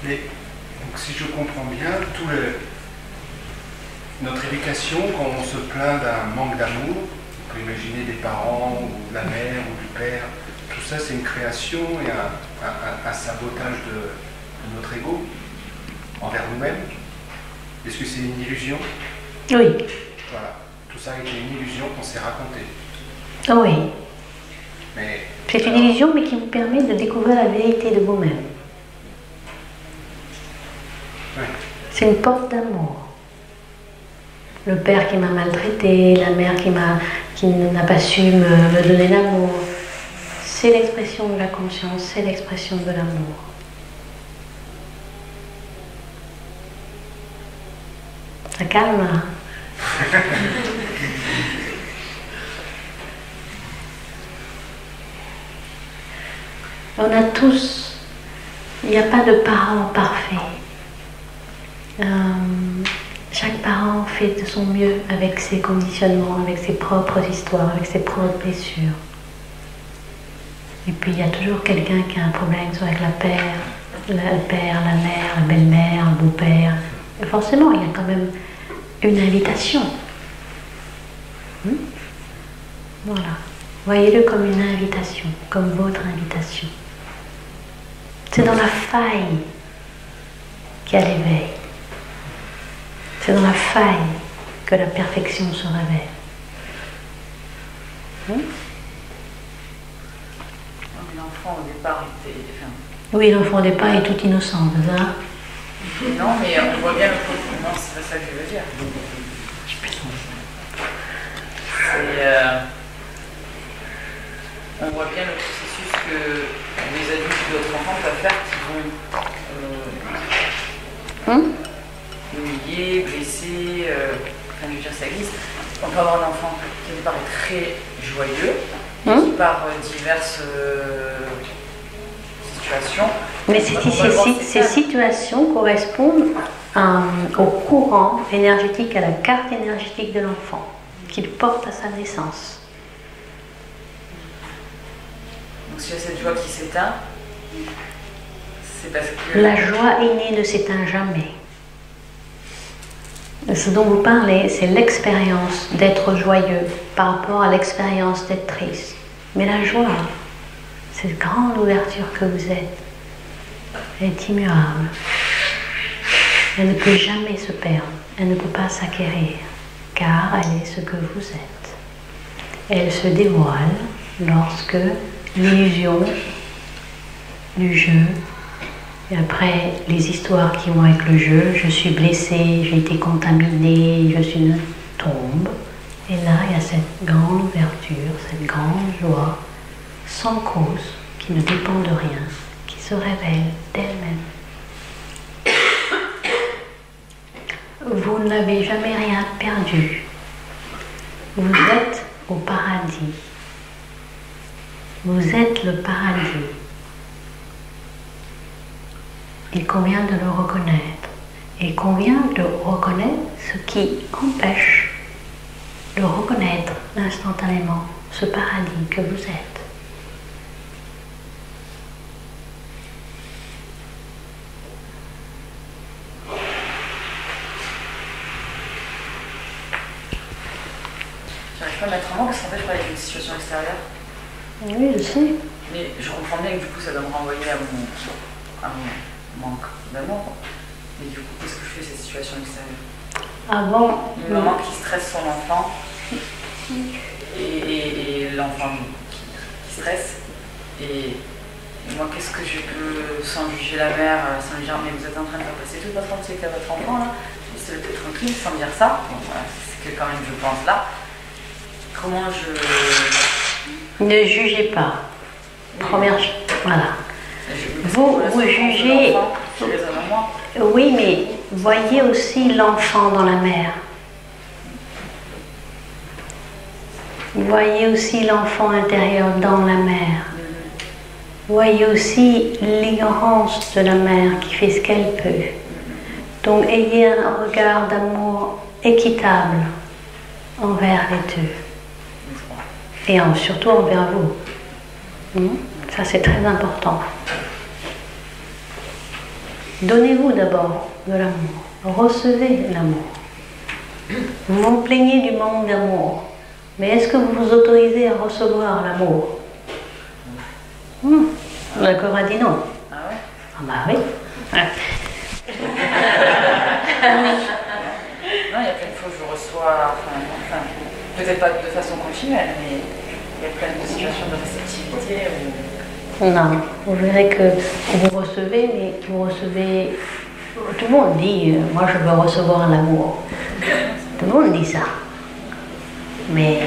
Mais donc, si je comprends bien, notre éducation, quand on se plaint d'un manque d'amour, on peut imaginer des parents, ou de la mère, ou du père, tout ça c'est une création et un sabotage de notre ego envers nous-mêmes. Est-ce que c'est une illusion? Oui. Voilà, tout ça a été une illusion qu'on s'est racontée. Oui. C'est une alors, illusion, mais qui vous permet de découvrir la vérité de vous-même. oui. C'est une porte d'amour. Le père qui m'a maltraité, la mère qui n'a pas su me donner l'amour, c'est l'expression de la conscience, c'est l'expression de l'amour. Ça calme, hein? On a tous, il n'y a pas de parent parfait. Chaque parent fait de son mieux avec ses conditionnements, avec ses propres histoires, avec ses propres blessures. Et puis il y a toujours quelqu'un qui a un problème, soit avec le père, la mère, la belle-mère, le beau-père. Et forcément, il y a quand même une invitation. Voilà. Voyez-le comme une invitation, comme votre invitation. C'est dans la faille qu'il y a l'éveil. C'est dans la faille que la perfection se révèle. L'enfant au départ était... Oui, l'enfant au départ est tout innocent, c'est ça? Non, mais on voit bien le côté. Non, c'est pas ça que je veux dire. On voit bien le processus que les adultes ou d'autres enfants peuvent faire qui vont humilier, blesser, enfin, je veux dire, ça existe. On peut avoir un enfant qui au départ est très joyeux, qui par diverses situations. Mais ces situations correspondent au courant énergétique, à la carte énergétique de l'enfant, qu'il porte à sa naissance. Donc s'il y a cette joie qui s'éteint, c'est parce que... La joie innée ne s'éteint jamais. Ce dont vous parlez, c'est l'expérience d'être joyeux par rapport à l'expérience d'être triste. Mais la joie, cette grande ouverture que vous êtes, elle est immuable. Elle ne peut jamais se perdre. Elle ne peut pas s'acquérir, car elle est ce que vous êtes. Elle se dévoile lorsque l'illusion du jeu, et après les histoires qui vont avec le jeu, je suis blessée, j'ai été contaminée, je suis une tombe. Et là, il y a cette grande ouverture, cette grande joie, sans cause, qui ne dépend de rien, qui se révèle d'elle-même. Vous n'avez jamais rien perdu. Vous êtes au paradis. Vous êtes le paradis. Il convient de le reconnaître. Il convient de reconnaître ce qui empêche de reconnaître instantanément ce paradis que vous êtes. J'arrive pas à mettre un mot parce qu'en fait je parlais d'une situation extérieure. Oui, je sais. Mais je comprends bien que du coup ça doit me renvoyer à mon manque d'amour. Mais du coup, qu'est-ce que je fais cette situation extérieure? Avant, une maman qui stresse son enfant et l'enfant qui stresse. Et moi, qu'est-ce que je peux, sans juger la mère, sans lui dire mais vous êtes en train de faire passer toute votre anxiété à votre enfant là, laissez-le tranquille, sans dire ça. Bon, voilà, c'est ce que quand même je pense là. Comment je... Ne jugez pas. Oui. Première chose, voilà. Vous jugez... Oui, mais voyez aussi l'enfant dans la mère. Voyez aussi l'enfant intérieur dans la mère. Voyez aussi l'ignorance de la mère qui fait ce qu'elle peut. Donc ayez un regard d'amour équitable envers les deux. Et surtout envers vous. Ça c'est très important. Donnez-vous d'abord de l'amour. Recevez l'amour. Vous vous plaignez du manque d'amour. Mais est-ce que vous vous autorisez à recevoir l'amour? Le corps a dit non. Ah ouais? Ah bah oui. Ouais. Non, il y a plein de fois où je reçois, enfin, peut-être pas de façon continuelle, mais il y a plein de situations de réceptivité où... Non, vous verrez que vous recevez, mais vous recevez... Tout le monde dit, moi je veux recevoir l'amour. Tout le monde dit ça. Mais,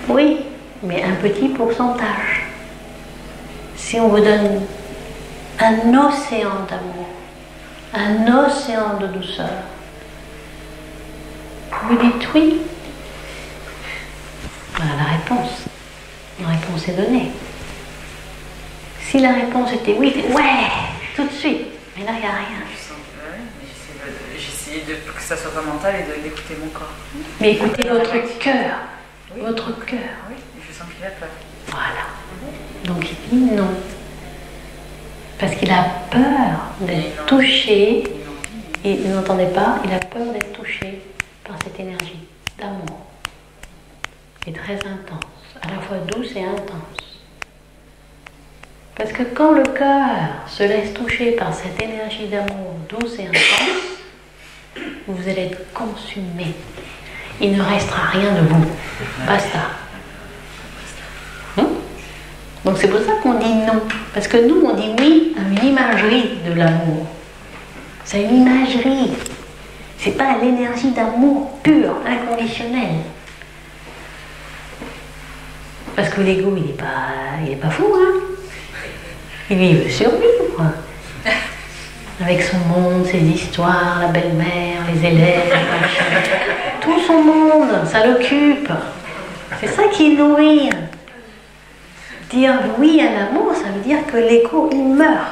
oui, mais un petit pourcentage. Si on vous donne un océan d'amour, un océan de douceur, vous dites oui. Voilà la réponse. La réponse est donnée. Si la réponse était oui, ouais, tout de suite. Mais là, il n'y a rien. J'essaie de que ça soit pas mental et d'écouter mon corps. Mais écoutez votre cœur. Oui. Votre cœur. Oui, je sens qu'il a peur. Voilà. Donc il dit non. Parce qu'il a peur d'être touché. Et vous n'entendez pas, il a peur d'être touché par cette énergie d'amour. Qui est très intense. À la fois douce et intense. Parce que quand le cœur se laisse toucher par cette énergie d'amour douce et intense, vous allez être consumé. Il ne restera rien de vous. Basta. Donc c'est pour ça qu'on dit non. Parce que nous, on dit oui à une imagerie de l'amour. C'est une imagerie. C'est pas l'énergie d'amour pure, inconditionnelle. Parce que l'ego, il est pas fou, hein. Il veut survivre. Avec son monde, ses histoires, la belle-mère, les élèves, tout son monde, ça l'occupe. C'est ça qui nourrit. Dire oui à l'amour, ça veut dire que l'ego, il meurt.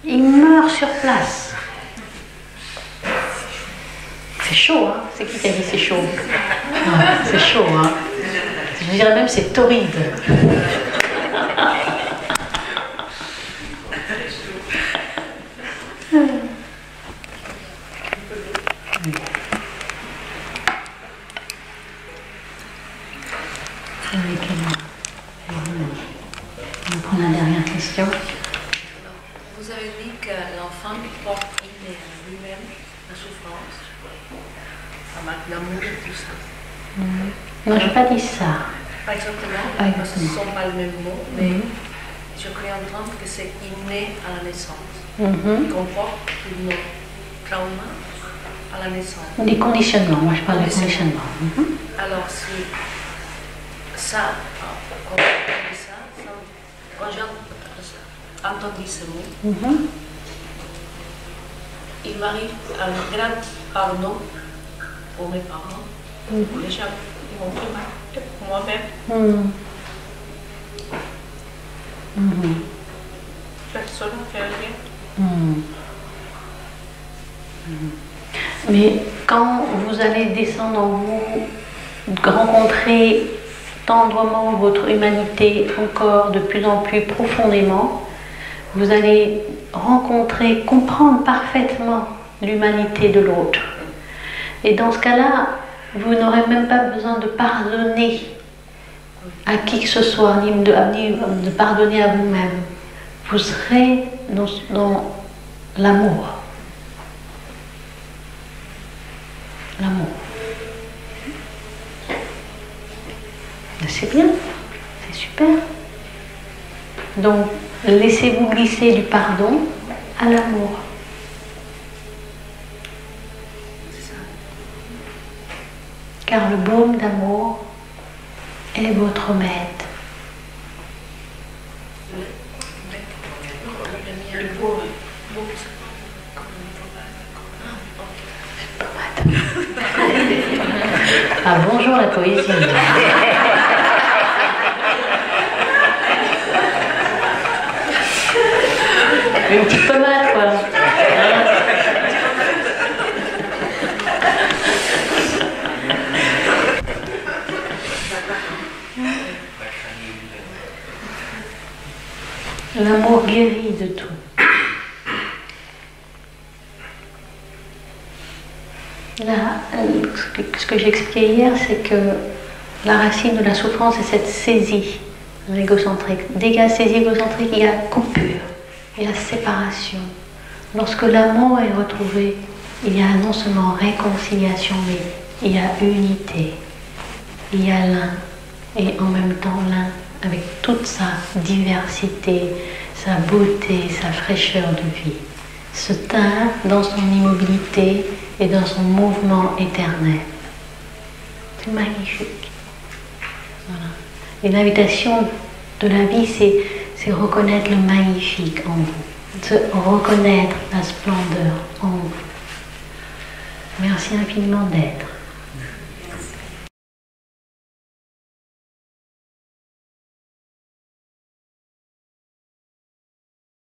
Il meurt sur place. C'est chaud, hein? C'est qui a dit c'est chaud? C'est chaud, hein? Je dirais même c'est torride. On prend la dernière question. Vous avez dit que l'enfant porte inné en lui-même la souffrance, avec l'amour et tout ça. Non, je n'ai pas dit ça. Pas exactement, Pas parce que ce ne exactement. sont pas les mêmes mots, mais je crois entendre que c'est inné à la naissance. Qu'on porte nos traumas à la naissance. Des conditionnements, moi je parle de conditionnement. Alors, si ça, quand on dit ça, quand j'ai entendu ce mot, il m'arrive un grand pardon pour mes parents, pour les gens qui m'ont fait mal, et pour moi-même. Personne ne fait rien. Mais quand vous allez descendre en vous, rencontrer tendrement votre humanité encore de plus en plus profondément, vous allez rencontrer, comprendre parfaitement l'humanité de l'autre. Et dans ce cas-là, vous n'aurez même pas besoin de pardonner à qui que ce soit, ni de pardonner à vous-même. Vous serez dans l'amour. L'amour. C'est bien, c'est super. Donc, laissez-vous glisser du pardon à l'amour. Car le baume d'amour est votre maître. Ah, bonjour la poésie. Une petite pommade, quoi. L'amour guérit de tout. Ce que j'expliquais hier, c'est que la racine de la souffrance est cette saisie égocentrique. Dès qu'il y a saisie égocentrique, il y a coupure, il y a séparation. Lorsque l'amour est retrouvé, il y a non seulement réconciliation, mais il y a unité. Il y a l'un, et en même temps l'un avec toute sa diversité, sa beauté, sa fraîcheur de vie, se teint dans son immobilité et dans son mouvement éternel. C'est magnifique. Voilà. Et l'invitation de la vie, c'est reconnaître le magnifique en vous, se reconnaître la splendeur en vous. Merci infiniment d'être.